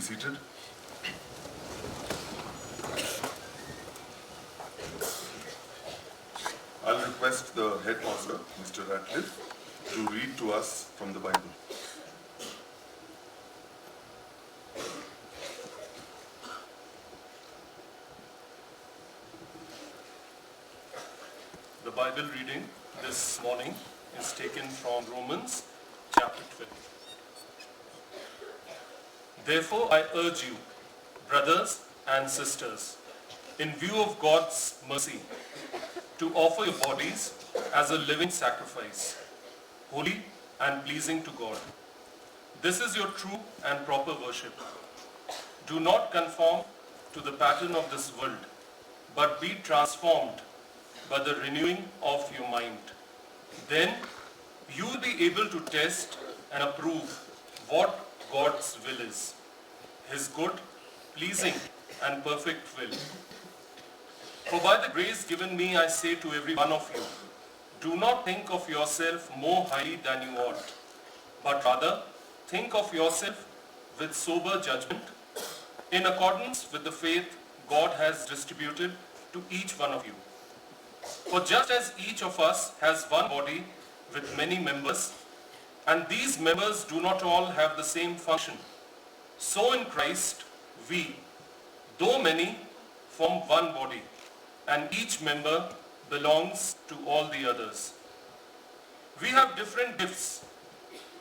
be seated. I'll request the headmaster, Mr. Ratcliffe, to read to us from the Bible. The Bible reading this morning is taken from Romans chapter 12. Therefore I urge you, brothers and sisters, in view of God's mercy, to offer your bodies as a living sacrifice, holy and pleasing to God. This is your true and proper worship. Do not conform to the pattern of this world, but be transformed by the renewing of your mind. Then you will be able to test and approve what God's will is, His good, pleasing and perfect will. For by the grace given me I say to every one of you, do not think of yourself more highly than you ought, but rather think of yourself with sober judgment, in accordance with the faith God has distributed to each one of you. For just as each of us has one body with many members, and these members do not all have the same function, so in Christ we, though many, form one body, and each member belongs to all the others. We have different gifts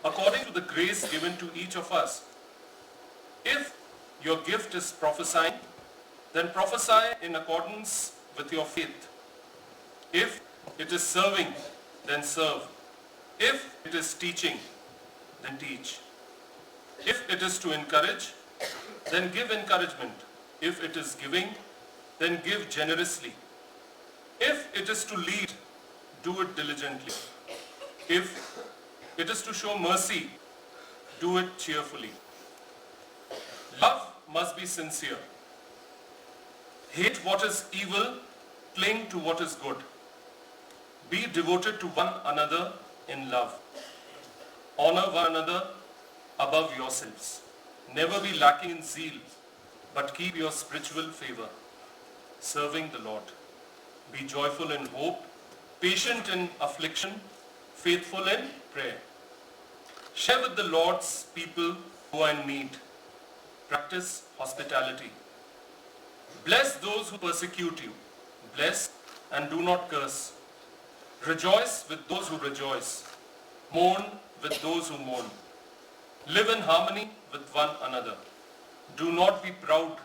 according to the grace given to each of us. If your gift is prophesying, then prophesy in accordance with your faith. If it is serving, then serve. If it is teaching, then teach. If it is to encourage, then give encouragement. If it is giving, then give generously. If it is to lead, do it diligently. If it is to show mercy, do it cheerfully. Love must be sincere. Hate what is evil, cling to what is good. Be devoted to one another in love. Honor one another above yourselves. Never be lacking in zeal, but keep your spiritual favor, serving the Lord. Be joyful in hope, patient in affliction, faithful in prayer. Share with the Lord's people who are in need. Practice hospitality. Bless those who persecute you. Bless and do not curse. Rejoice with those who rejoice. Mourn with those who mourn. Live in harmony with one another. Do not be proud,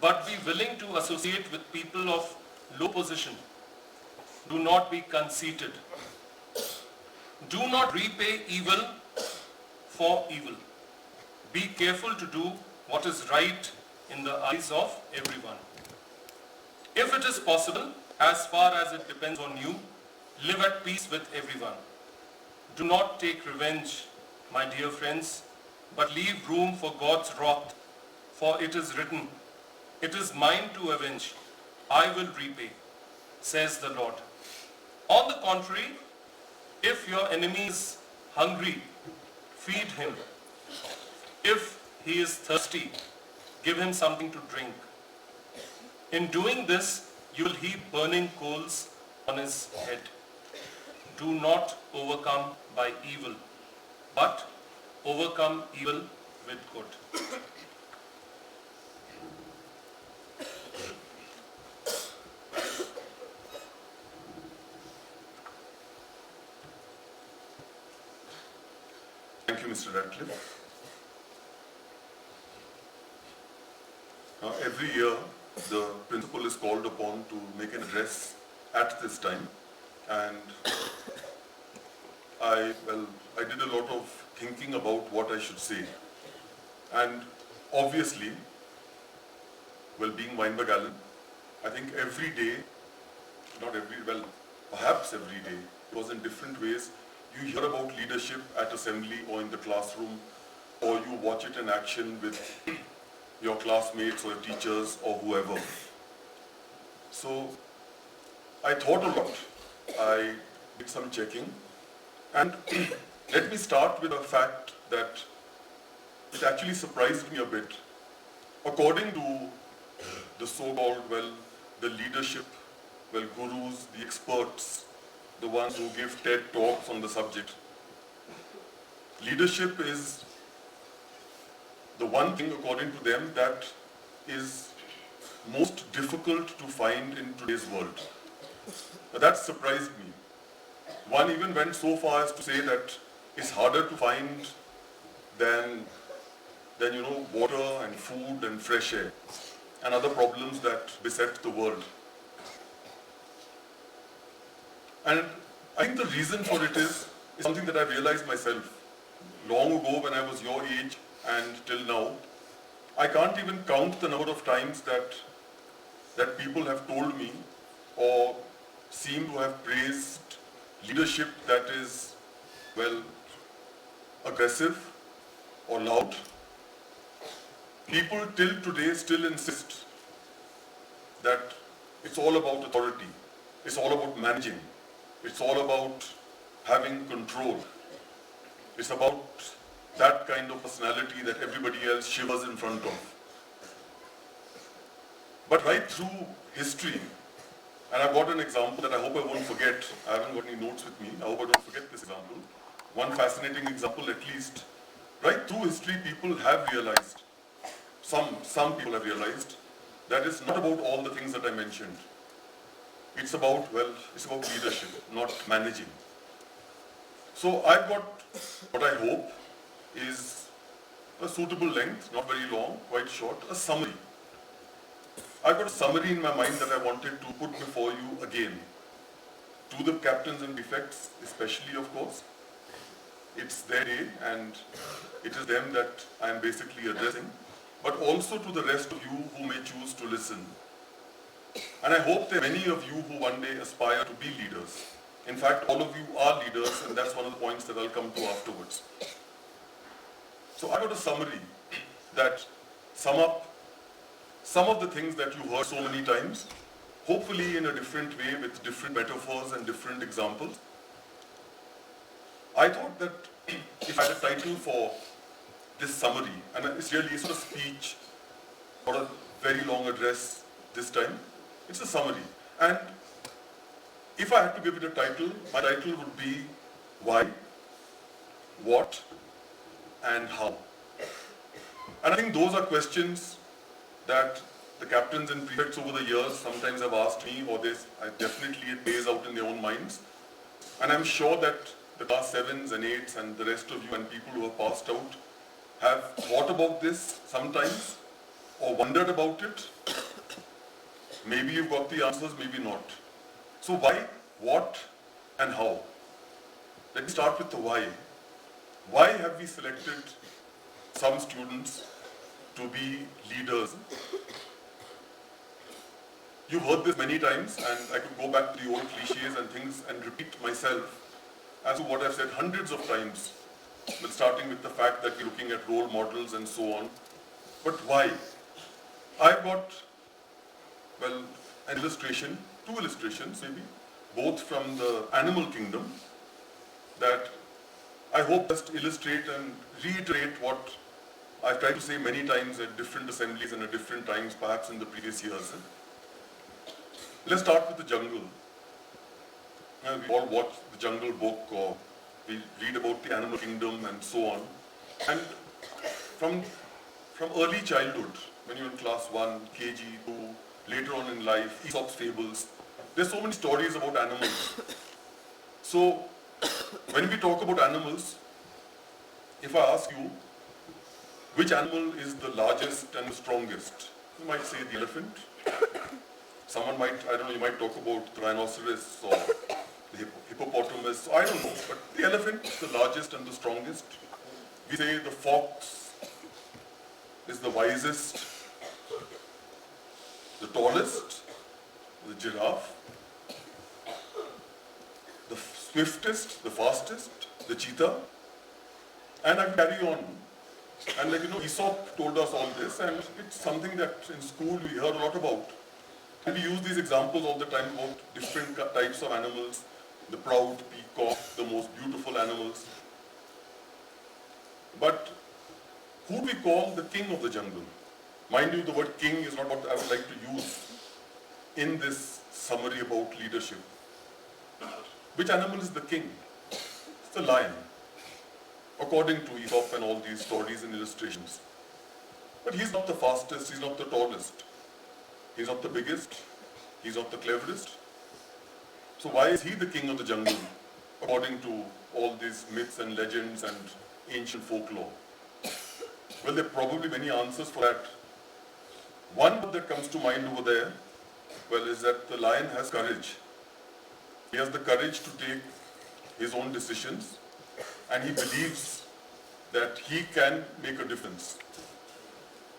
but be willing to associate with people of low position. Do not be conceited. Do not repay evil for evil. Be careful to do what is right in the eyes of everyone. If it is possible, as far as it depends on you, live at peace with everyone. Do not take revenge, my dear friends, but leave room for God's wrath, for it is written, "It is mine to avenge, I will repay," says the Lord. On the contrary, if your enemy is hungry, feed him. If he is thirsty, give him something to drink. In doing this, you will heap burning coals on his head. Do not overcome by evil, but overcome evil with good. Thank you, Mr. Ratcliffe. Every year, the principal is called upon to make an address at this time, and I did a lot of thinking about what I should say. And obviously, being Wynberg-Allen, I think every day, perhaps every day, because in different ways, you hear about leadership at assembly or in the classroom, or you watch it in action with your classmates or your teachers or whoever. So I thought a lot. I did some checking, and let me start with the fact that it actually surprised me a bit. According to the so-called, the leadership, gurus, the experts, the ones who give TED talks on the subject, leadership is the one thing, according to them, that is most difficult to find in today's world. That surprised me. One even went so far as to say that it's harder to find than water and food and fresh air and other problems that beset the world. And I think the reason for it is something that I realized myself long ago when I was your age and till now. I can't even count the number of times that people have told me or seem to have praised leadership that is, aggressive or loud. People till today still insist that it's all about authority, it's all about managing, it's all about having control. It's about that kind of personality that everybody else shivers in front of. But right through history, and I've got an example that I hope I won't forget. I haven't got any notes with me. I hope I don't forget this example. One fascinating example at least. Right through history, people have realized, some people have realized, that it's not about all the things that I mentioned. It's about leadership, not managing. So I've got what I hope is a suitable length, not very long, quite short, a summary. I've got a summary in my mind that I wanted to put before you again. To the captains and prefects, especially, of course. It's their day and it is them that I am basically addressing, but also to the rest of you who may choose to listen. And I hope there are many of you who one day aspire to be leaders. In fact, all of you are leaders, and that's one of the points that I'll come to afterwards. So I got a summary that sum up some of the things that you heard so many times, hopefully in a different way with different metaphors and different examples. I thought that if I had a title for this summary, and it's really sort of speech or a very long address this time, it's a summary. And if I had to give it a title, my title would be why, what, and how. And I think those are questions that the captains and prefects over the years sometimes have asked me, or definitely it plays out in their own minds. And I'm sure that the class 7s and 8s and the rest of you and people who have passed out have thought about this sometimes or wondered about it. Maybe you've got the answers, maybe not. So why, what, and how? Let me start with the why. Why have we selected some students to be leaders? You've heard this many times, and I could go back to the old cliches and things and repeat myself as to what I've said hundreds of times, but starting with the fact that we're looking at role models and so on. But why? I've got, an illustration, two illustrations maybe, both from the animal kingdom, that I hope just illustrate and reiterate what I've tried to say many times at different assemblies and at different times, perhaps in the previous years. Let's start with the jungle. We all watch the Jungle Book, or we read about the animal kingdom and so on. And from early childhood, when you're in class 1, KG, 2, later on in life, Aesop's fables, there's so many stories about animals. So when we talk about animals, if I ask you, which animal is the largest and the strongest? You might say the elephant. Someone might, you might talk about the rhinoceros or the hippopotamus, I don't know. But the elephant is the largest and the strongest. We say the fox is the wisest, the tallest, the giraffe, the swiftest, the fastest, the cheetah, and I carry on. And Aesop told us all this, and it's something that in school we heard a lot about. And we use these examples all the time about different types of animals, the proud peacock, the most beautiful animals. But Who do we call the king of the jungle? Mind you, the word king is not what I would like to use in this summary about leadership. Which animal is the king? It's the lion, according to Aesop and all these stories and illustrations. But he's not the fastest, he's not the tallest, he's not the biggest, he's not the cleverest. So why is he the king of the jungle, according to all these myths and legends and ancient folklore? Well, there are probably many answers for that. One that comes to mind over there, well, is that the lion has courage. He has the courage to take his own decisions, and he believes that he can make a difference.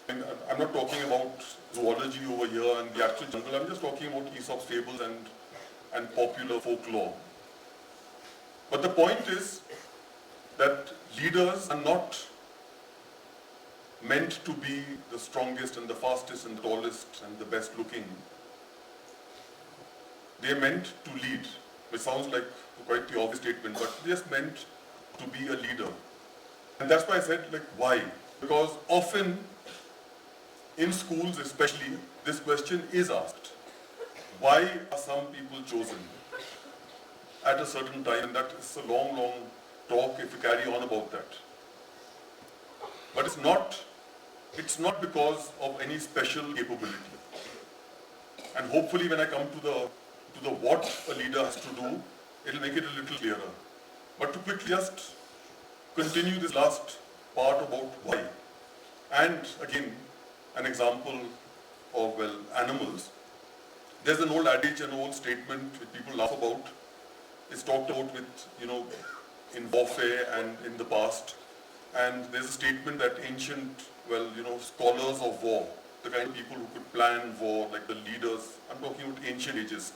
And I'm not talking about zoology over here and the actual jungle, I'm just talking about Aesop's fables and popular folklore. But the point is that leaders are not meant to be the strongest and the fastest and the tallest and the best looking. They are meant to lead, which sounds like quite the obvious statement, but they're just meant to be a leader. And that's why I said, like, why? Because often in schools especially, this question is asked. Why are some people chosen at a certain time? And that is a long, long talk if you carry on about that. But it's not because of any special capability. And hopefully when I come to the what a leader has to do, it'll make it a little clearer. But to quickly just continue this last part about why. And again, an example of, well, animals. There's an old adage, an old statement which people laugh about. It's talked about with, in warfare and in the past. And there's a statement that ancient, scholars of war, the kind of people who could plan war, like the leaders, I'm talking about ancient ages.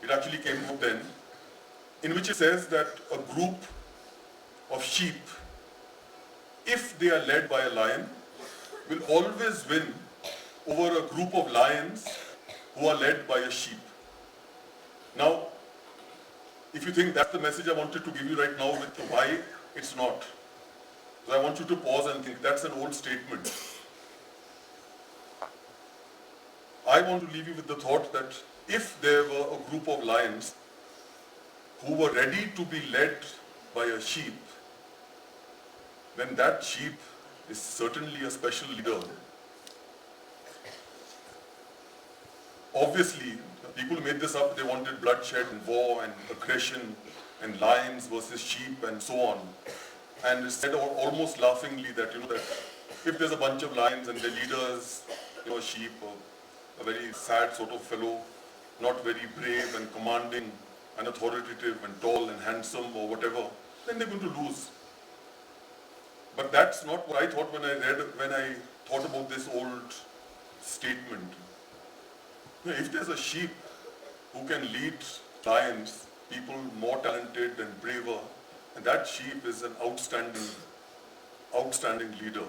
It actually came from then, in which it says that a group of sheep, if they are led by a lion, will always win over a group of lions who are led by a sheep. Now, if you think that's the message I wanted to give you right now with the why, it's not. So I want you to pause and think, that's an old statement. I want to leave you with the thought that if there were a group of lions who were ready to be led by a sheep, then that sheep is certainly a special leader. Obviously, people who made this up, they wanted bloodshed and war and aggression and lions versus sheep and so on. And it said almost laughingly that, that if there's a bunch of lions and their leaders, a sheep, or a very sad sort of fellow, not very brave and commanding and authoritative and tall and handsome or whatever, then they're going to lose. But that's not what I thought when I thought about this old statement. If there's a sheep who can lead lions, people more talented and braver, and that sheep is an outstanding leader.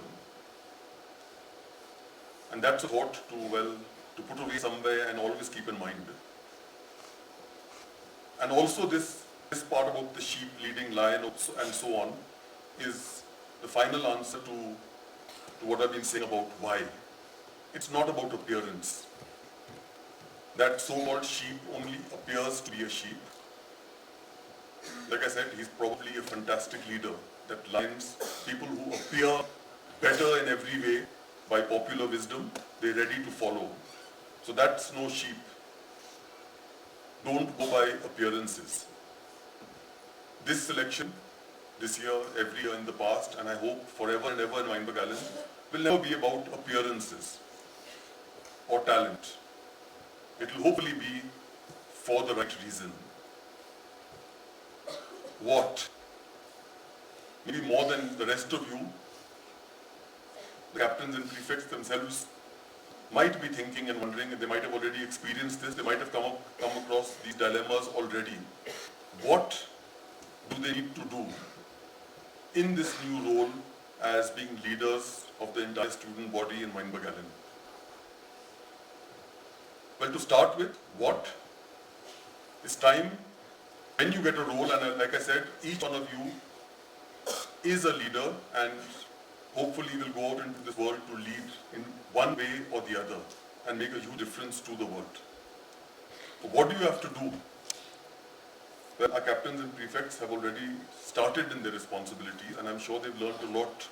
And that's a thought to put away somewhere and always keep in mind. And also this part about the sheep leading lion and so on is the final answer to what I've been saying about why. It's not about appearance. That so-called sheep only appears to be a sheep. Like I said, he's probably a fantastic leader. That lions, people who appear better in every way by popular wisdom, they're ready to follow. So that's no sheep. Don't go by appearances. This selection, this year, every year in the past, and I hope forever and ever in Wynberg-Allen, will never be about appearances or talent. It will hopefully be for the right reason. What? Maybe more than the rest of you, the captains and prefects themselves might be thinking and wondering, and they might have already experienced this, they might have come across these dilemmas already. What do they need to do in this new role as being leaders of the entire student body in Wynberg-Allen? Well, to start with, what? It's time when you get a role, and like I said, each one of you is a leader, and hopefully will go out into this world to lead in one way or the other and make a huge difference to the world. What do you have to do? Well, our captains and prefects have already started in their responsibilities, and I'm sure they've learned a lot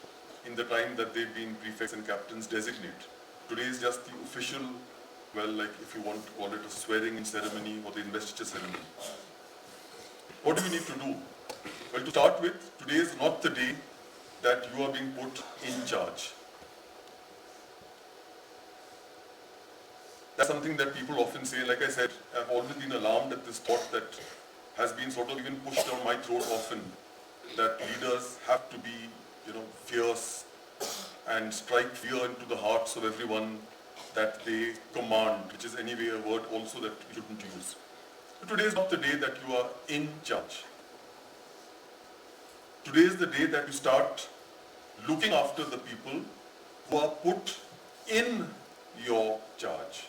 in the time that they've been prefects and captains designate. Today is just the official, well, like if you want to call it a swearing-in ceremony or the investiture ceremony. What do we need to do? Well, to start with, today is not the day that you are being put in charge. That's something that people often say. Like I said, I've always been alarmed at this thought that has been sort of even pushed down my throat often, that leaders have to be, fierce and strike fear into the hearts of everyone that they command, which is anyway a word also that we shouldn't use. But today is not the day that you are in charge. Today is the day that you start looking after the people who are put in your charge.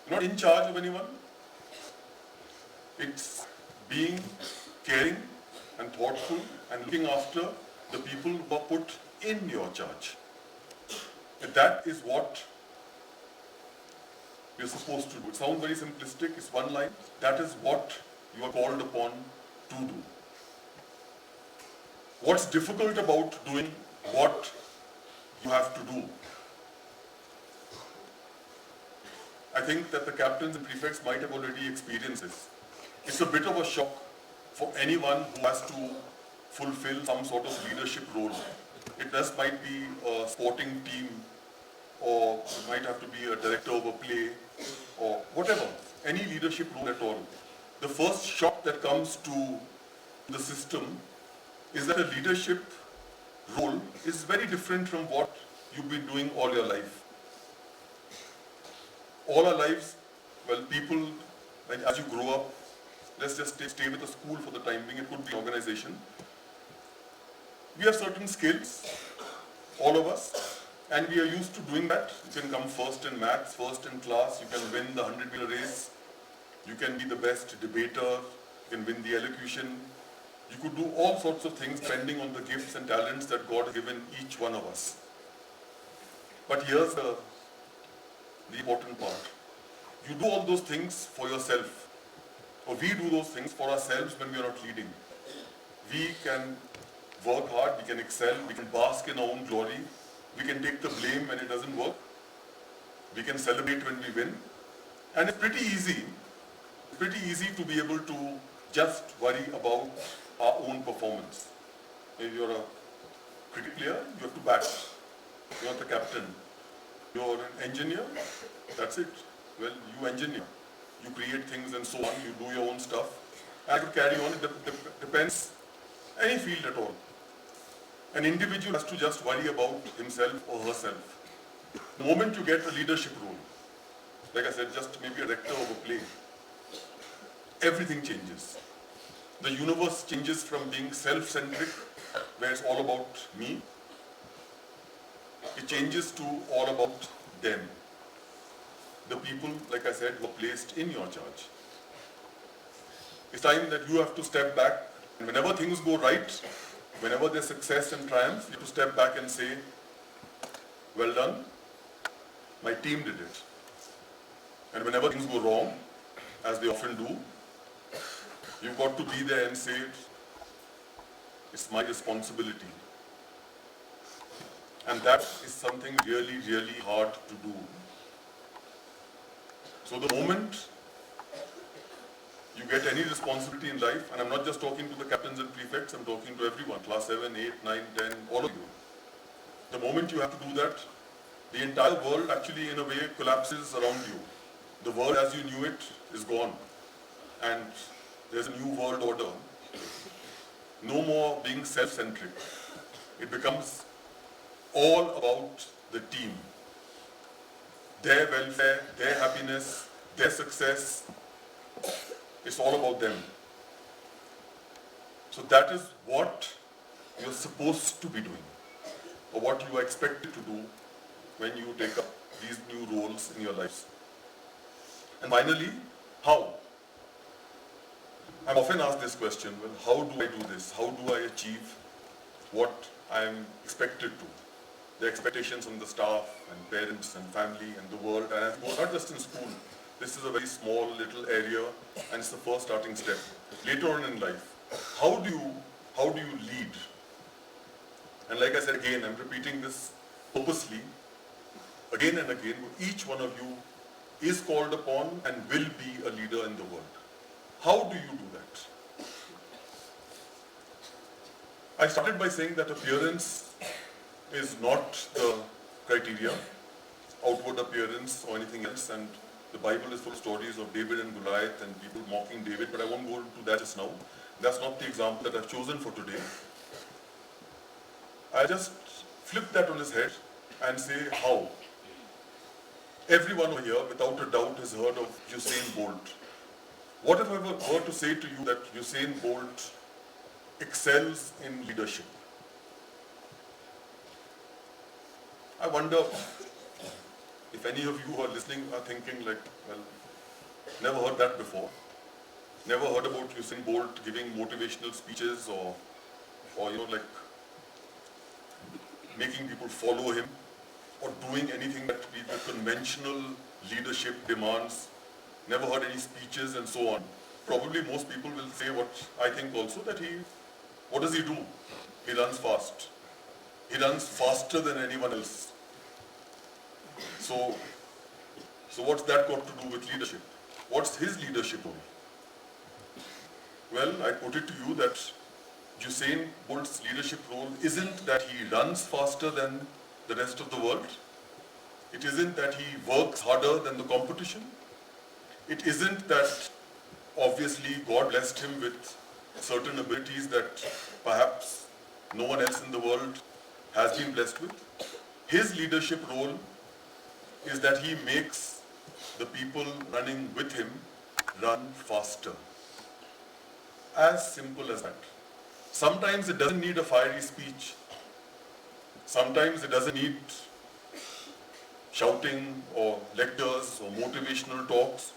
You're not in charge of anyone. It's being caring and thoughtful and looking after the people who are put in your charge. And that is what you're supposed to do. It sounds very simplistic, it's one line. That is what you are called upon to do. What's difficult about doing what you have to do? I think that the captains and prefects might have already experienced this. It's a bit of a shock for anyone who has to fulfill some sort of leadership role. It just might be a sporting team, or it might have to be a director of a play, or whatever, any leadership role at all. The first shock that comes to the system is that a leadership role is very different from what you've been doing all your life. All our lives, well, people, like as you grow up, let's just stay with the school for the time being, it could be organization. We have certain skills, all of us, and we are used to doing that. You can come first in maths, first in class, you can win the 100-meter race, you can be the best debater, you can win the elocution. You could do all sorts of things depending on the gifts and talents that God has given each one of us. But here's the important part. You do all those things for yourself, or we do those things for ourselves when we are not leading. We can work hard, we can excel, we can bask in our own glory, we can take the blame when it doesn't work, we can celebrate when we win, and it's pretty easy to be able to just worry about our own performance. If you're a cricket player, you have to bat. You're the captain. You're an engineer, that's it. Well, you engineer. You create things and so on, you do your own stuff. And to carry on, it depends, any field at all. An individual has to just worry about himself or herself. The moment you get a leadership role, like I said, just maybe a director of a play, everything changes. The universe changes from being self-centric, where it's all about me, it changes to all about them. The people, like I said, who are placed in your charge. It's time that you have to step back, and whenever things go right, whenever there's success and triumph, you have to step back and say, well done, my team did it. And whenever things go wrong, as they often do, you've got to be there and say, it's my responsibility. And that is something really, really hard to do. So the moment you get any responsibility in life, and I'm not just talking to the captains and prefects, I'm talking to everyone, class 7, 8, 9, 10, all of you. The moment you have to do that, the entire world actually in a way collapses around you. The world as you knew it is gone. And there's a new world order. No more being self-centric. It becomes all about the team. Their welfare, their happiness, their success. It's all about them. So that is what you're supposed to be doing, or what you are expected to do when you take up these new roles in your lives. And finally, how? I'm often asked this question, well, how do I do this? How do I achieve what I am expected to. The expectations from the staff and parents and family and the world, and not just in school. This is a very small little area, and it's the first starting step. Later on in life, how do you lead? And like I said again, I'm repeating this purposely, again and again, each one of you is called upon and will be a leader in the world. How do you do that? I started by saying that appearance is not the criteria, outward appearance or anything else, and the Bible is full of stories of David and Goliath and people mocking David, but I won't go into that just now. That's not the example that I've chosen for today. I just flip that on his head and say how. Everyone over here, without a doubt, has heard of Usain Bolt. What if I were to say to you that Usain Bolt excels in leadership? I wonder if any of you who are listening are thinking like, well, never heard that before. Never heard about Usain Bolt giving motivational speeches or like making people follow him or doing anything that the conventional leadership demands. Never heard any speeches and so on. Probably most people will say what I think also, that what does he do? He runs fast. He runs faster than anyone else. So what's that got to do with leadership? What's his leadership role? Well, I put it to you that Usain Bolt's leadership role isn't that he runs faster than the rest of the world. It isn't that he works harder than the competition. It isn't that obviously God blessed him with certain abilities that perhaps no one else in the world has been blessed with. His leadership role is that he makes the people running with him run faster. As simple as that. Sometimes it doesn't need a fiery speech. Sometimes it doesn't need shouting or lectures or motivational talks.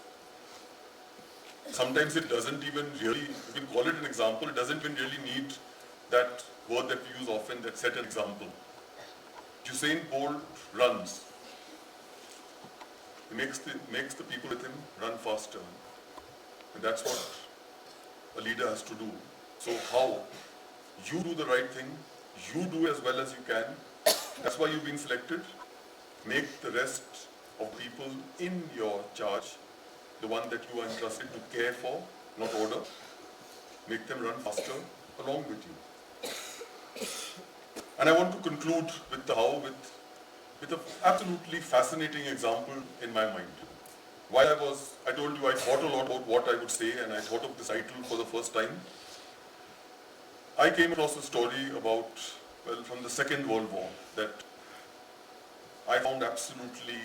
Sometimes it doesn't even really, you can call it an example, it doesn't even really need that word that we use often, that set an example. Usain Bolt runs. He makes the people with him run faster. And that's what a leader has to do. So how? You do the right thing, you do as well as you can. That's why you've been selected. Make the rest of people in your charge, the one that you are entrusted to care for, not order, make them run faster along with you. And I want to conclude with the how, with an absolutely fascinating example in my mind. While I told you I thought a lot about what I would say, and I thought of this title for the first time. I came across a story about, well, from the Second World War that I found absolutely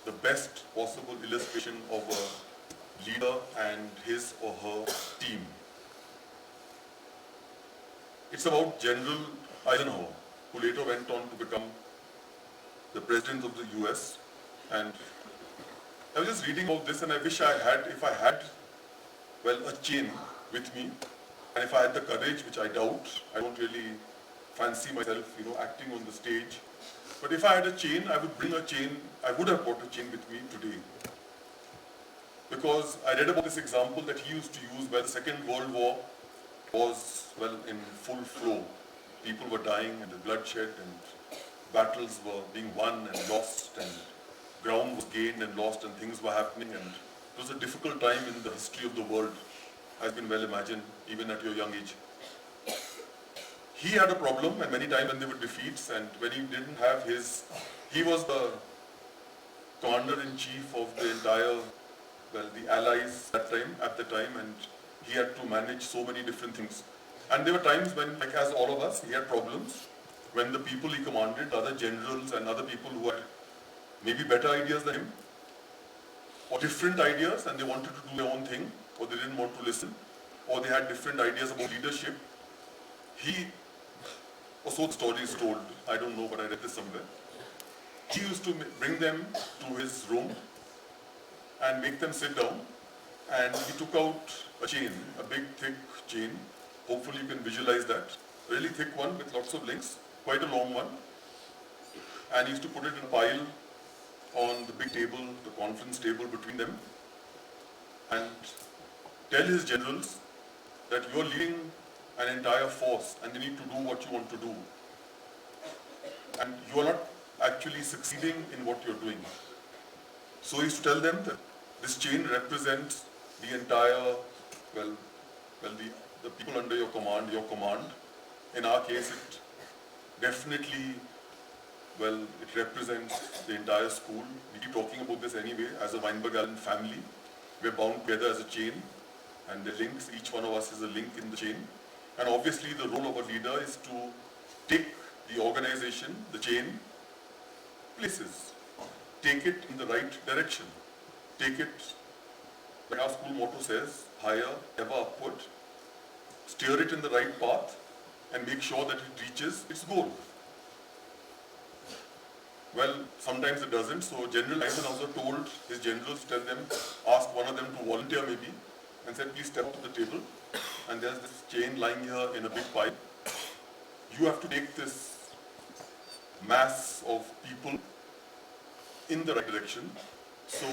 the best possible illustration of a leader and his or her team. It's about General Eisenhower, who later went on to become the President of the US. And I was just reading about this, and I wish if I had, well, a chain with me, and if I had the courage, which I doubt, I don't really fancy myself, acting on the stage. But if I had a chain, I would have brought a chain with me today. Because I read about this example that he used to use where the Second World War was, well, in full flow. People were dying and the bloodshed and battles were being won and lost and ground was gained and lost and things were happening, and it was a difficult time in the history of the world, as you can well imagine, even at your young age. He had a problem, and many times when there were defeats and when he didn't have he was the commander-in-chief of the entire, well, the Allies at the time, and he had to manage so many different things. And there were times when, like as all of us, he had problems when the people he commanded, other generals and other people who had maybe better ideas than him, or different ideas, and they wanted to do their own thing, or they didn't want to listen, or they had different ideas about leadership. Or so the story is told, I don't know, but I read this somewhere. He used to bring them to his room and make them sit down, and he took out a chain, a big thick chain, hopefully you can visualize that, really thick one with lots of links, quite a long one. And he used to put it in a pile on the big table, the conference table between them, and tell his generals that you're leading an entire force and they need to do what you want to do. And you are not actually succeeding in what you're doing. So he used to tell them that this chain represents the entire, the people under your command. In our case, it definitely, it represents the entire school. We keep talking about this anyway, as a Wynberg-Allen family. We're bound together as a chain, and the links, each one of us is a link in the chain. And obviously the role of a leader is to take the organization, the chain, places. Take it in the right direction. Take it, like our school motto says, higher, ever upward. Steer it in the right path and make sure that it reaches its goal. Well, sometimes it doesn't, so General Eisenhower told his generals to tell them, ask one of them to volunteer maybe, and said, please step up to the table, and there's this chain lying here in a big pile. You have to take this mass of people in the right direction, so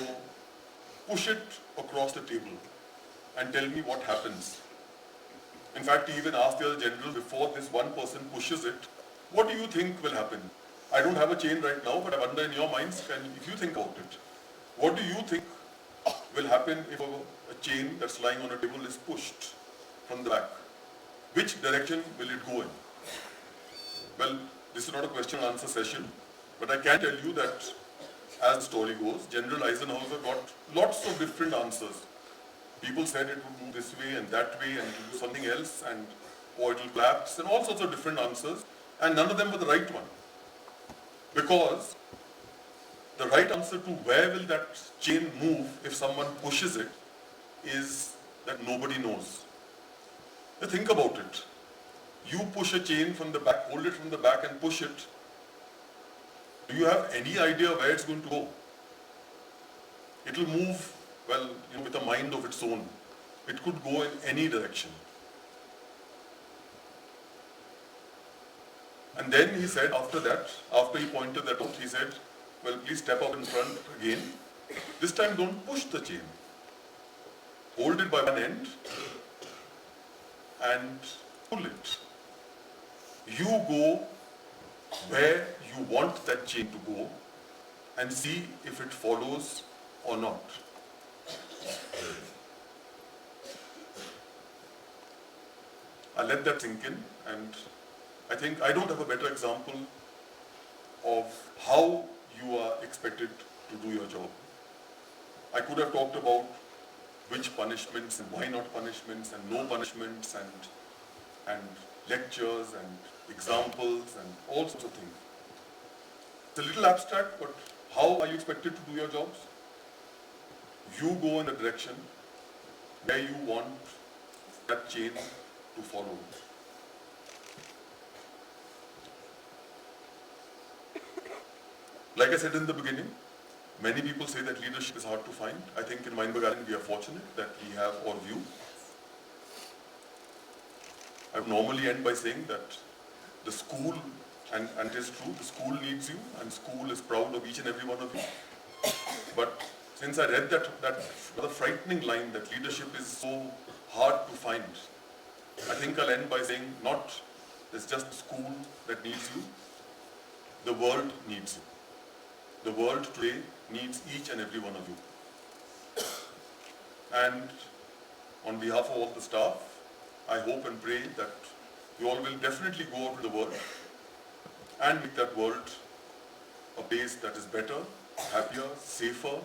push it across the table and tell me what happens. In fact, he even asked the other generals, before this one person pushes it, what do you think will happen? I don't have a chain right now, but I wonder in your minds, if you think about it, what do you think will happen if a chain that's lying on a table is pushed from the back? Which direction will it go in? Well, this is not a question and answer session, but I can tell you that as the story goes, General Eisenhower got lots of different answers. People said it would move this way and that way and it will do something else, and or it will collapse, and all sorts of different answers, and none of them were the right one. Because the right answer to where will that chain move if someone pushes it is that nobody knows. Now think about it. You push a chain from the back, hold it from the back and push it. Do you have any idea where it's going to go? It will move, with a mind of its own. It could go in any direction. And then he said after that, after he pointed that out, he said, well, please step up in front again. This time don't push the chain. Hold it by one end and pull it. You go where you want that chain to go and see if it follows or not. I'll let that sink in, and I think I don't have a better example of how you are expected to do your job. I could have talked about which punishments and why not punishments and no punishments and lectures and examples and all sorts of things. It's a little abstract, but how are you expected to do your jobs? You go in the direction where you want that chain to follow. Like I said in the beginning, many people say that leadership is hard to find. I think in Wynberg-Allen we are fortunate that we have our view. I would normally end by saying that the school, and it is true, the school needs you and school is proud of each and every one of you. But since I read that rather frightening line that leadership is so hard to find, I think I'll end by saying not it's just the school that needs you, the world needs you. The world today needs each and every one of you. And on behalf of all the staff, I hope and pray that you all will definitely go out to the world and make that world a place that is better, happier, safer,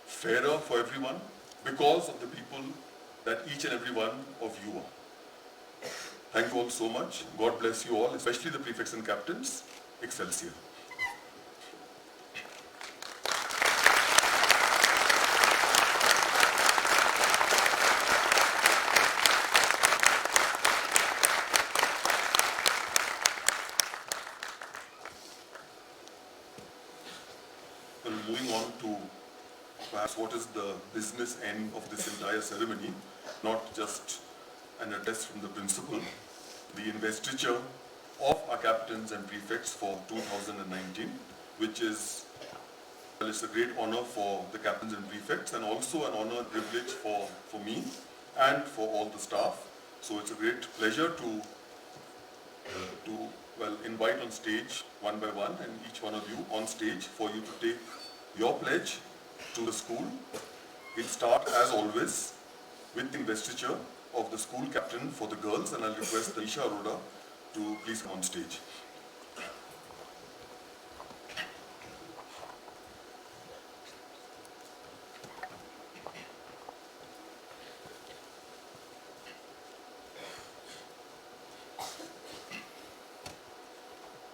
fairer for everyone because of the people that each and every one of you are. Thank you all so much. God bless you all, especially the prefects and captains. Excelsior. Well, moving on to perhaps what is the business end of this entire ceremony, not just an address from the principal. the investiture of our captains and prefects for 2019, which is, well, it's a great honor for the captains and prefects and also an honor and privilege for me and for all the staff. So it's a great pleasure to invite on stage one by one and each one of you on stage for you to take your pledge to the school. We'll start as always with the investiture of the school captain for the girls, and I'll request Tanisha Arora to please come on stage.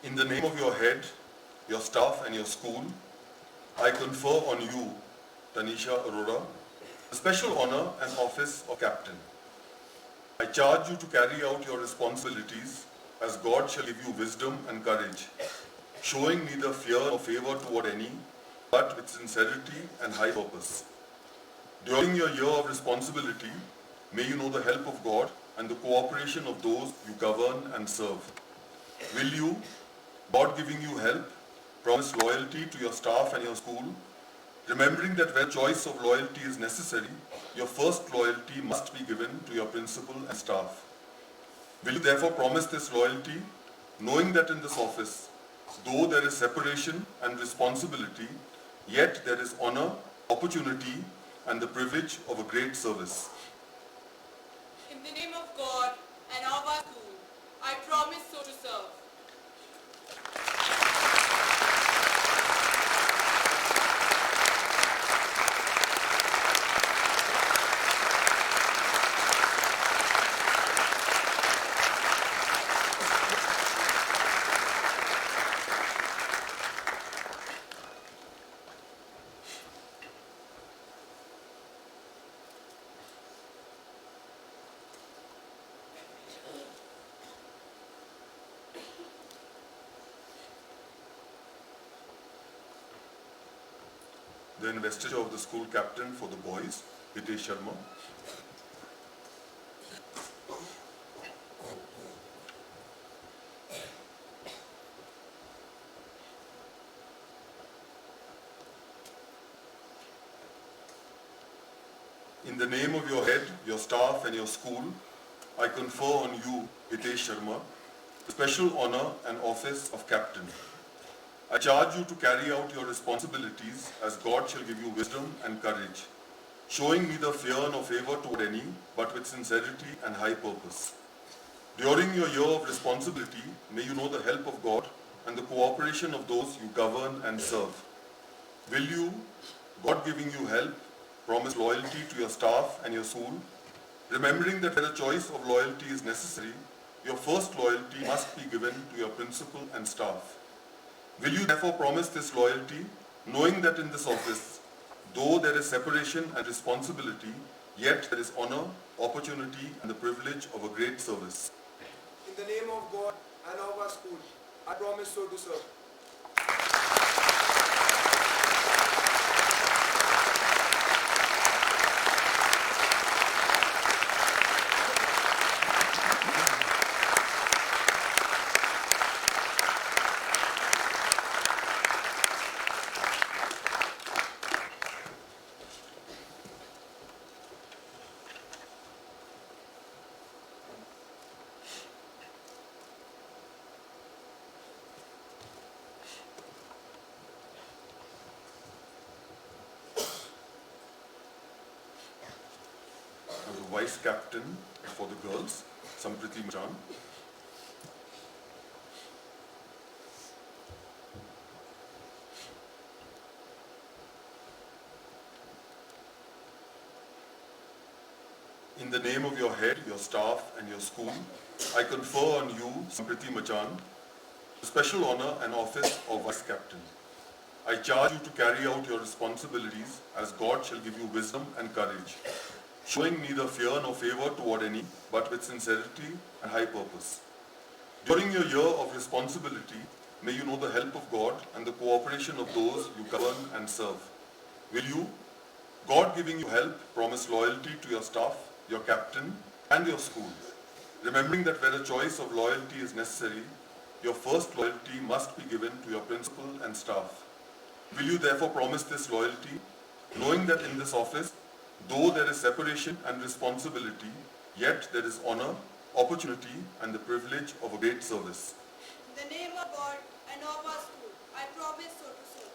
In the name of your head, your staff and your school, I confer on you, Tanisha Arora, the special honor and office of captain. I charge you to carry out your responsibilities as God shall give you wisdom and courage, showing neither fear nor favor toward any, but with sincerity and high purpose. During your year of responsibility, may you know the help of God and the cooperation of those you govern and serve. Will you, God giving you help, promise loyalty to your staff and your school, remembering that where choice of loyalty is necessary, your first loyalty must be given to your principal and staff. Will you therefore promise this loyalty, knowing that in this office, though there is separation and responsibility, yet there is honor, opportunity, and the privilege of a great service? In the name of God and of our school, I promise so to serve. The investiture of the school captain for the boys, Hitesh Sharma. In the name of your head, your staff and your school, I confer on you, Hitesh Sharma, the special honor and office of captain. I charge you to carry out your responsibilities as God shall give you wisdom and courage, showing neither fear nor favor toward any, but with sincerity and high purpose. During your year of responsibility, may you know the help of God and the cooperation of those you govern and serve. Will you, God giving you help, promise loyalty to your staff and your school, remembering that where a choice of loyalty is necessary, your first loyalty must be given to your principal and staff. Will you therefore promise this loyalty, knowing that in this office, though there is separation and responsibility, yet there is honor, opportunity, and the privilege of a great service? In the name of God and of our school, I promise so to serve. The vice captain for the girls, Sampriti Machan. In the name of your head, your staff and your school, I confer on you, Sampriti Machan, the special honor and office of vice captain. I charge you to carry out your responsibilities as God shall give you wisdom and courage, showing neither fear nor favor toward any, but with sincerity and high purpose. During your year of responsibility, may you know the help of God and the cooperation of those you govern and serve. Will you, God giving you help, promise loyalty to your staff, your captain, and your school, remembering that where a choice of loyalty is necessary, your first loyalty must be given to your principal and staff. Will you therefore promise this loyalty, knowing that in this office, though there is separation and responsibility, yet there is honor, opportunity, and the privilege of a great service? In the name of God and of our school, I promise so to serve.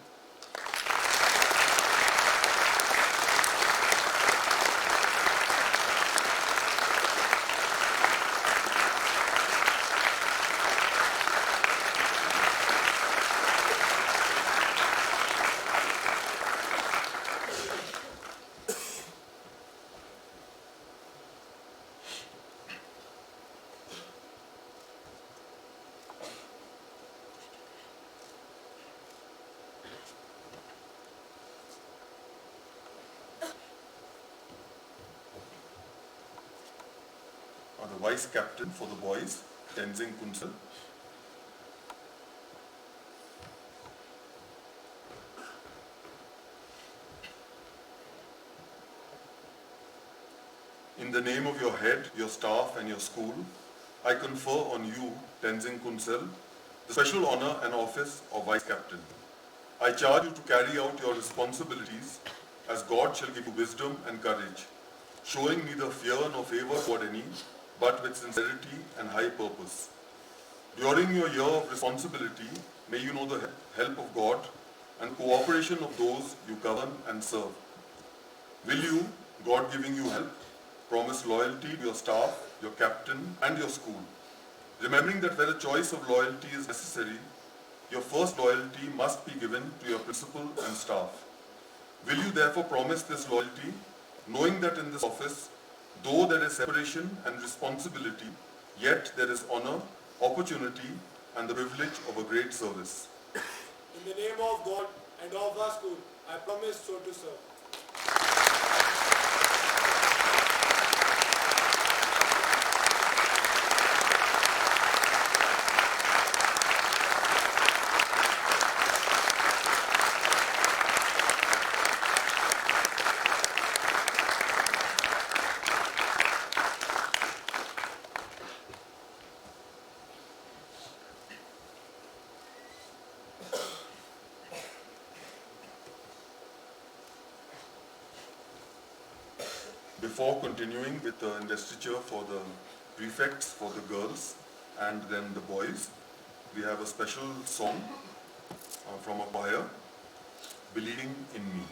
The Vice Captain for the boys, Tenzing Kunsal. In the name of your head, your staff and your school, I confer on you, Tenzing Kunsal, the special honor and office of Vice Captain. I charge you to carry out your responsibilities as God shall give you wisdom and courage, showing neither fear nor favor toward any, but with sincerity and high purpose. During your year of responsibility, may you know the help of God and cooperation of those you govern and serve. Will you, God giving you help, promise loyalty to your staff, your captain, and your school? Remembering that where a choice of loyalty is necessary, your first loyalty must be given to your principal and staff. Will you therefore promise this loyalty, knowing that in this office, though there is separation and responsibility, yet there is honor, opportunity, and the privilege of a great service? In the name of God and of our school, I promise so to serve. Before continuing with the investiture for the prefects for the girls and then the boys, we have a special song from a choir, Believing in Me.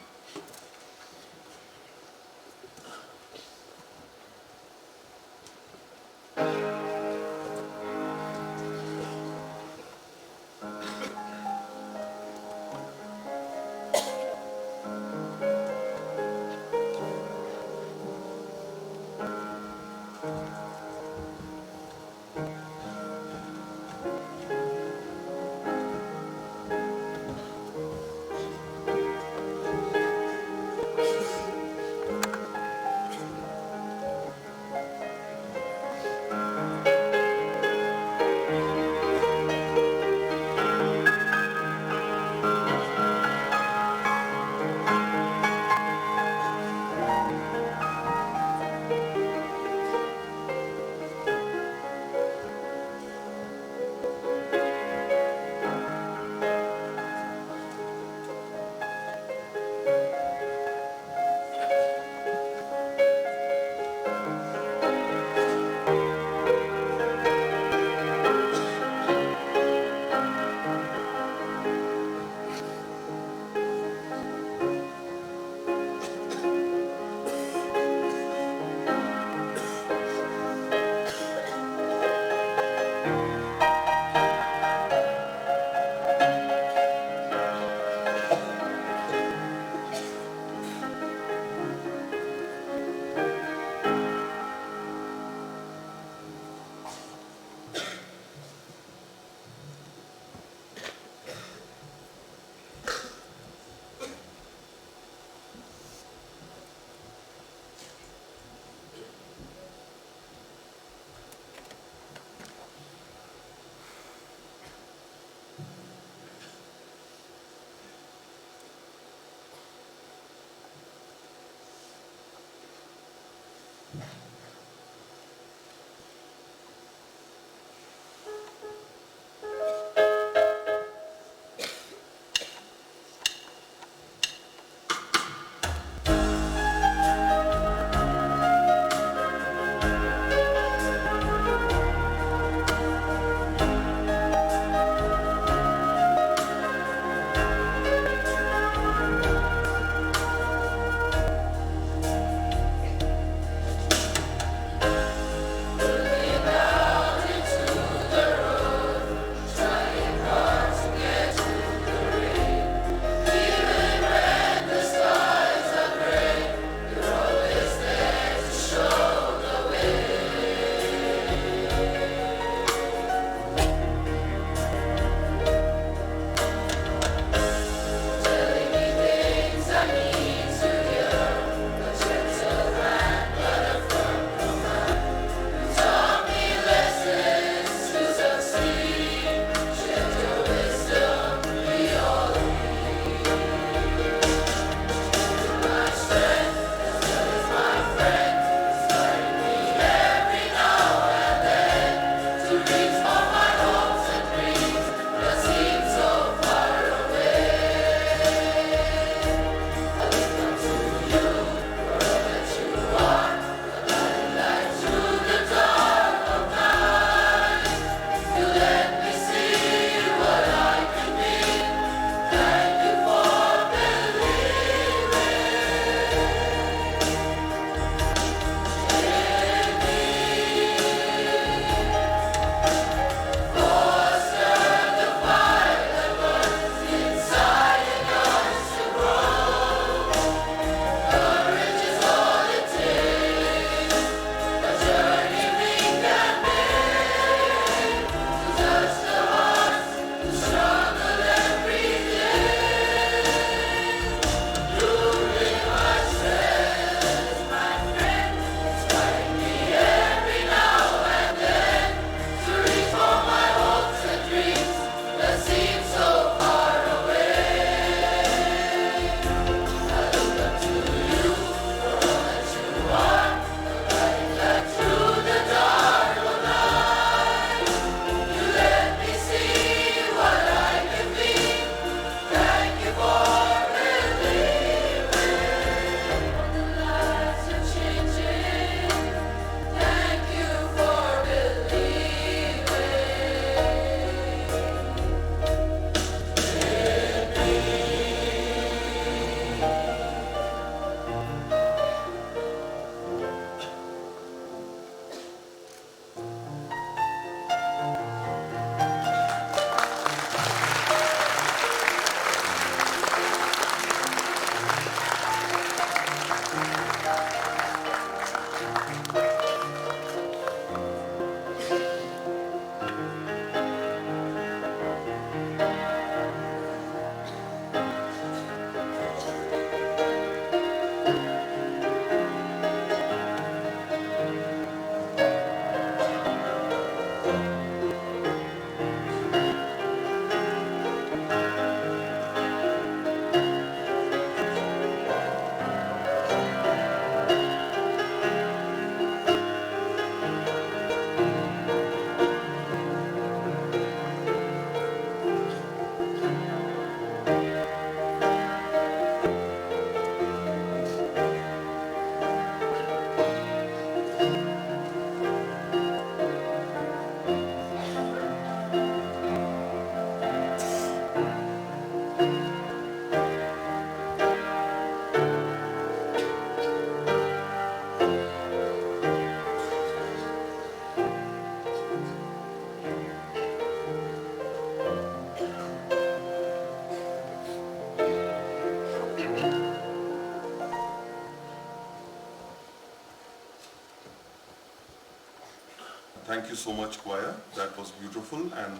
Thank you so much, choir. That was beautiful. And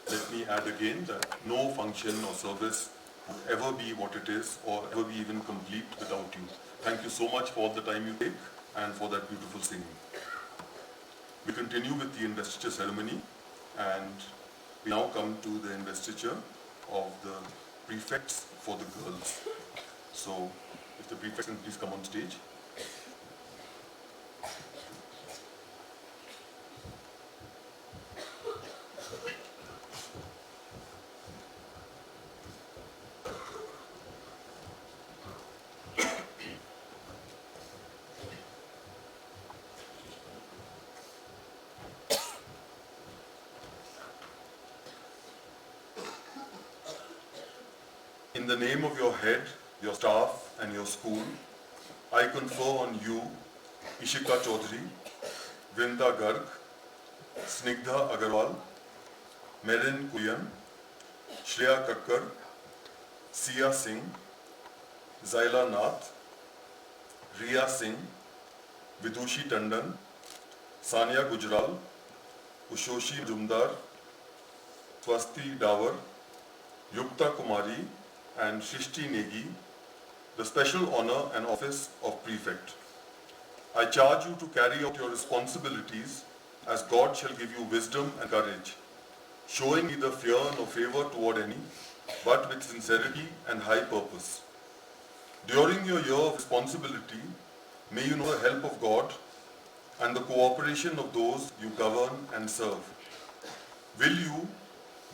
let me add again that no function or service would ever be what it is or ever be even complete without you. Thank you so much for all the time you take and for that beautiful singing. We continue with the investiture ceremony, and we now come to the investiture of the prefects for the girls. So, if the prefects can please come on stage. In the name of your head, your staff and your school, I confer on you Ishika Chaudhary, Vrinda Garg, Snigdha Agarwal, Merin Kuyan, Shreya Kakkar, Sia Singh, Zaila Nath, Riya Singh, Vidushi Tandon, Sania Gujral, Ushoshi Jumdar, Swasti Dawar, Yukta Kumari, and Shrishti Negi, the special honor and office of Prefect. I charge you to carry out your responsibilities as God shall give you wisdom and courage, showing neither fear nor favor toward any, but with sincerity and high purpose. During your year of responsibility, may you know the help of God and the cooperation of those you govern and serve. Will you,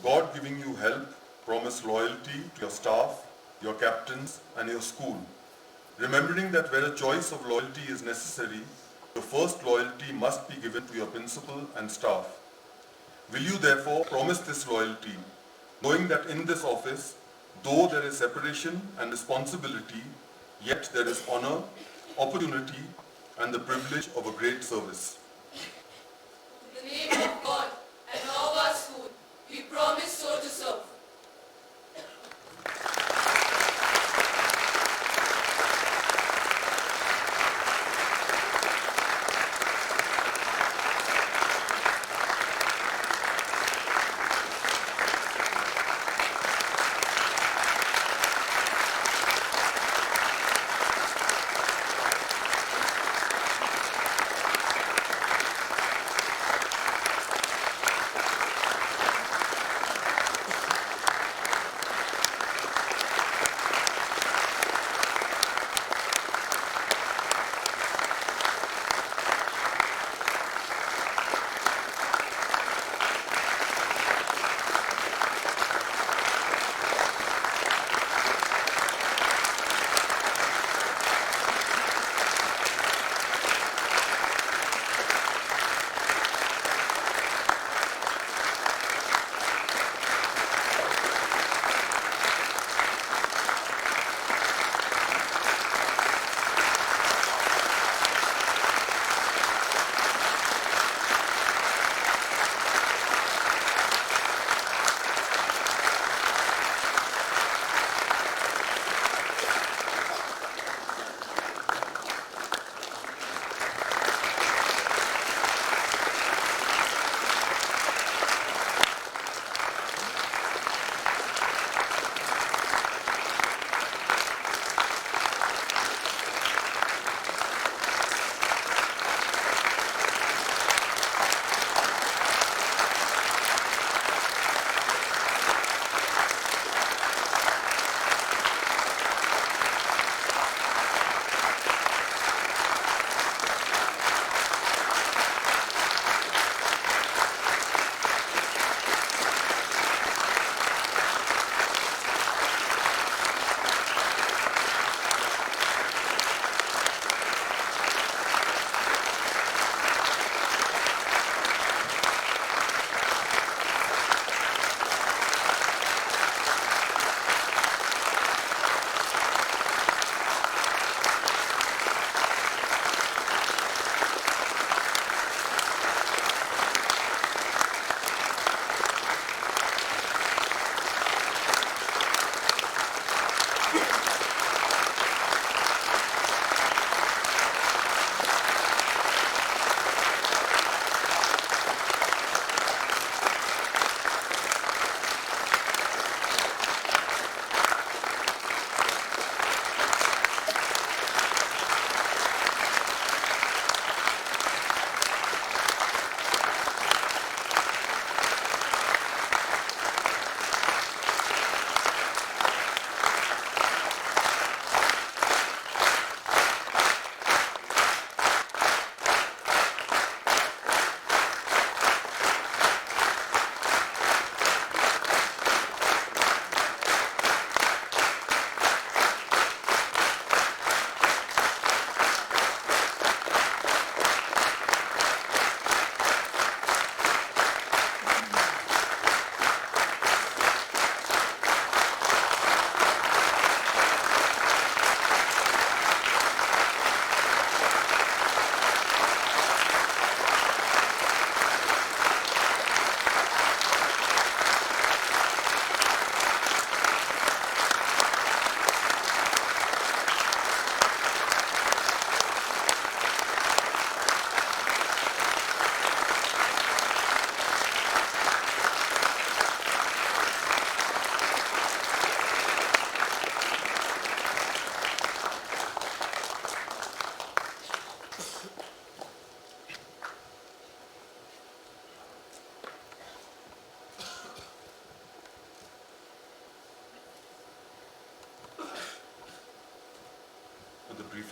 God giving you help, promise loyalty to your staff, your captains, and your school, remembering that where a choice of loyalty is necessary, your first loyalty must be given to your principal and staff. Will you therefore promise this loyalty, knowing that in this office, though there is separation and responsibility, yet there is honor, opportunity, and the privilege of a great service? In the name of God and of our school, we promise so to serve.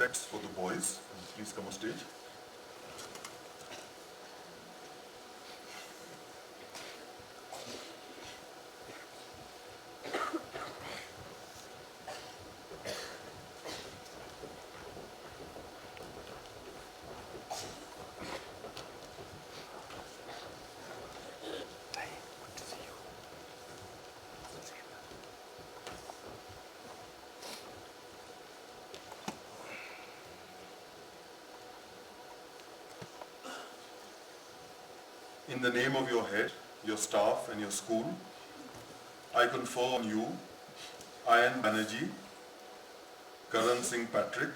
prefects for the boys. Please come on stage. In the name of your head, your staff and your school, I confer on you Ayan Banerjee, Karan Singh Patrick,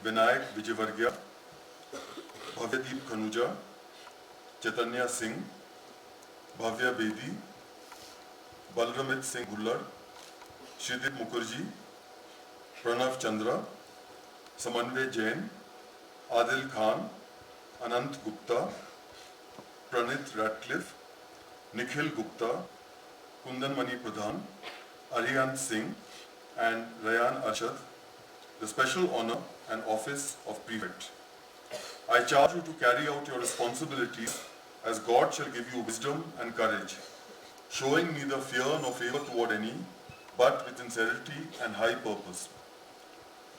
Vinayak Vijayvargya, Bhavyadeep Khanuja, Chaitanya Singh, Bhavya Bedi, Balramit Singh Gullar, Shridip Mukherjee, Pranav Chandra, Samanvay Jain, Adil Khan, Anant Gupta, Pranit Ratcliffe, Nikhil Gupta, Kundan Mani Pradhan, Arihant Singh, and Rayan Arshad, the special honor and office of Prefect. I charge you to carry out your responsibilities as God shall give you wisdom and courage, showing neither fear nor favor toward any, but with sincerity and high purpose.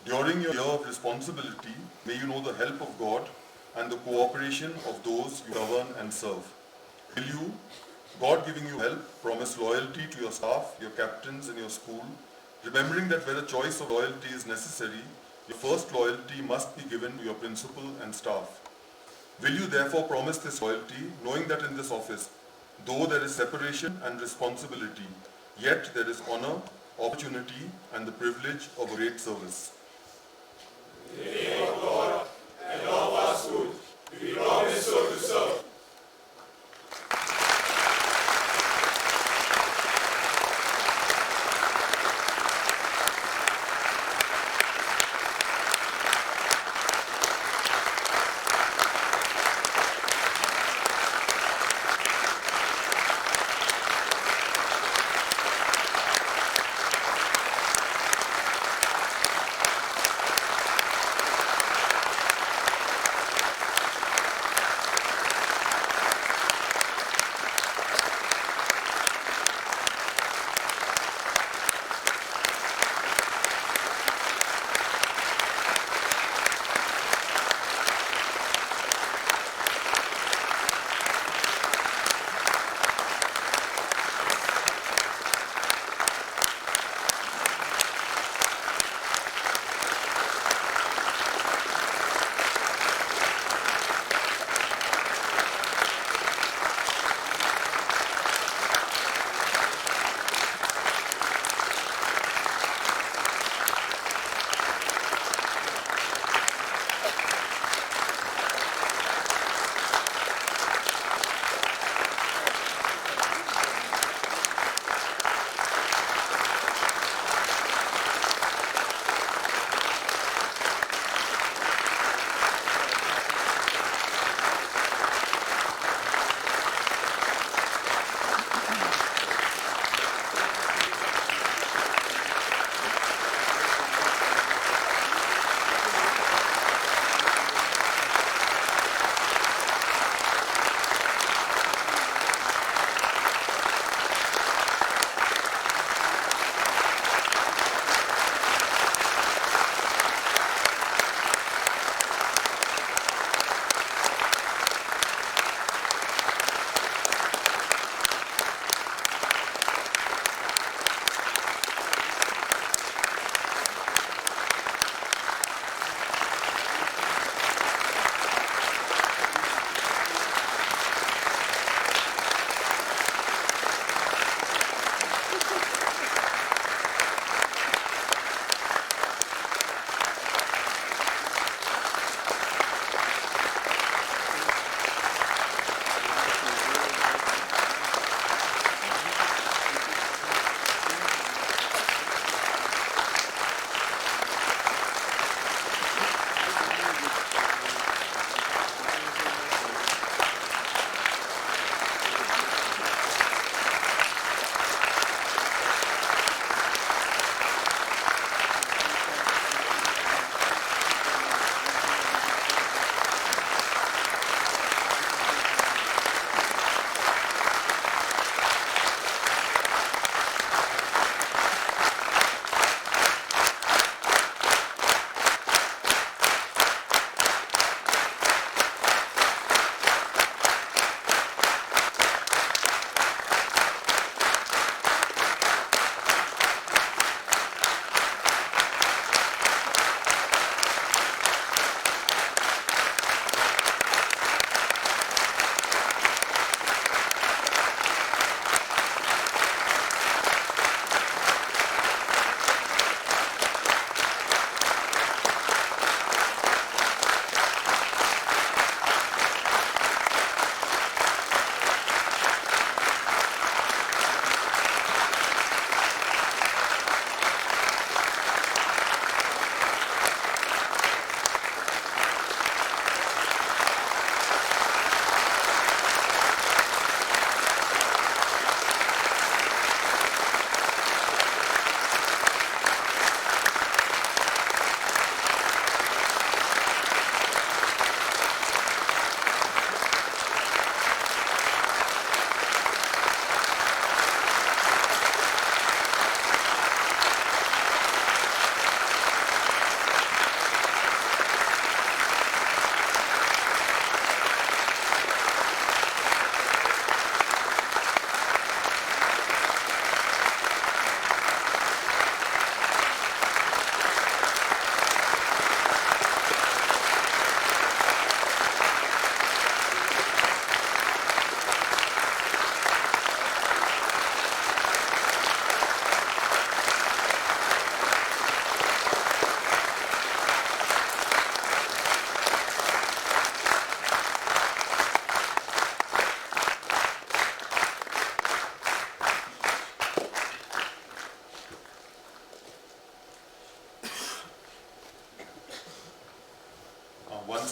During your year of responsibility, may you know the help of God and the cooperation of those you govern and serve. Will you, God giving you help, promise loyalty to your staff, your captains and your school, remembering that where a choice of loyalty is necessary, your first loyalty must be given to your principal and staff. Will you therefore promise this loyalty, knowing that in this office, though there is separation and responsibility, yet there is honor, opportunity and the privilege of a great service? In the name of God and of our school, we promise so to serve.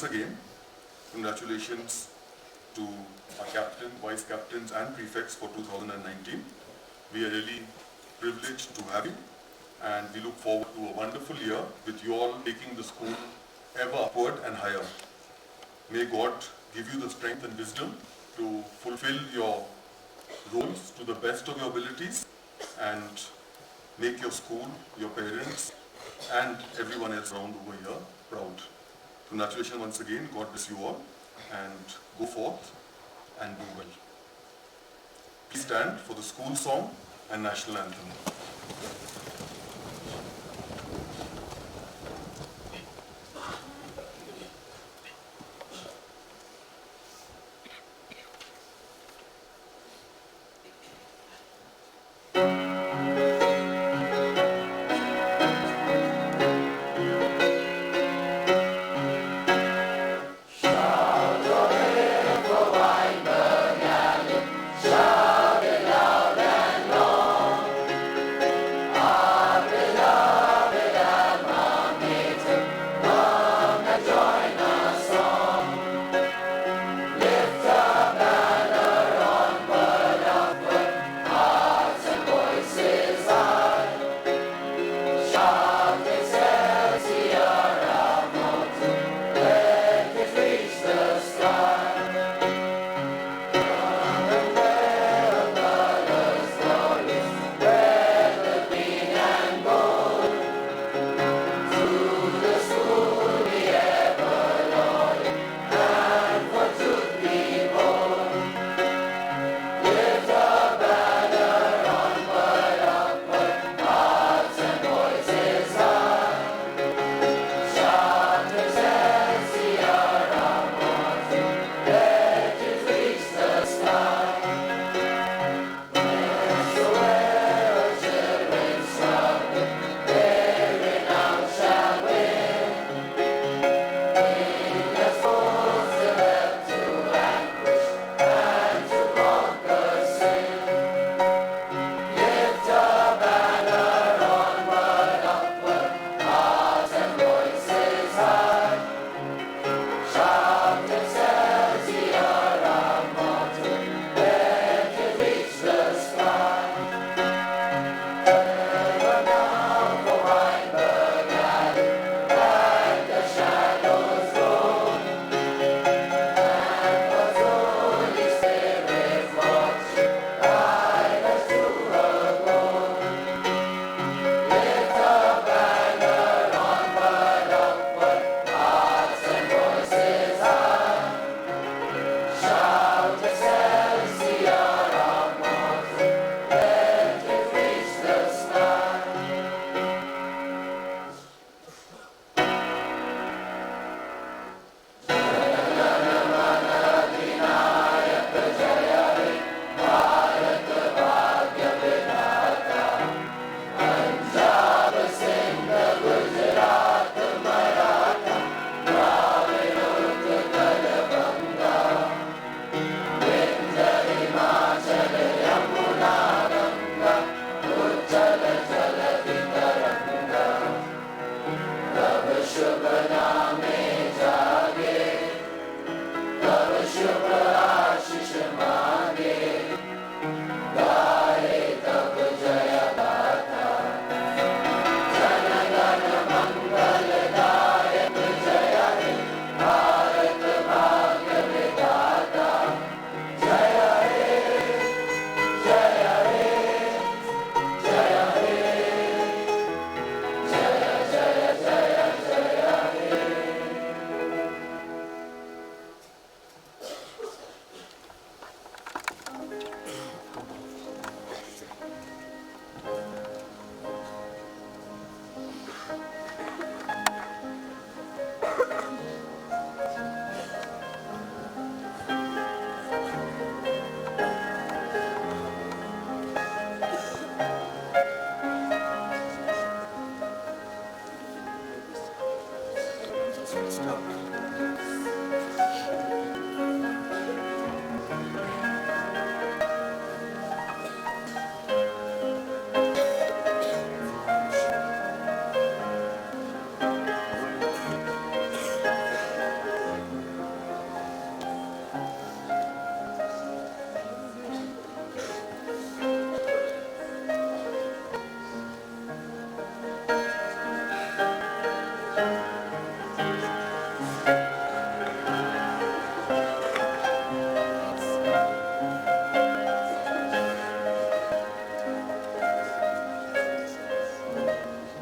once again, congratulations to our captain, vice captains and prefects for 2019. We are really privileged to have you, and we look forward to a wonderful year with you all taking the school ever upward and higher. May God give you the strength and wisdom to fulfill your roles to the best of your abilities and make your school, your parents and everyone else around over here proud. Congratulations once again, God bless you all, and go forth and do well. Please stand for the school song and national anthem.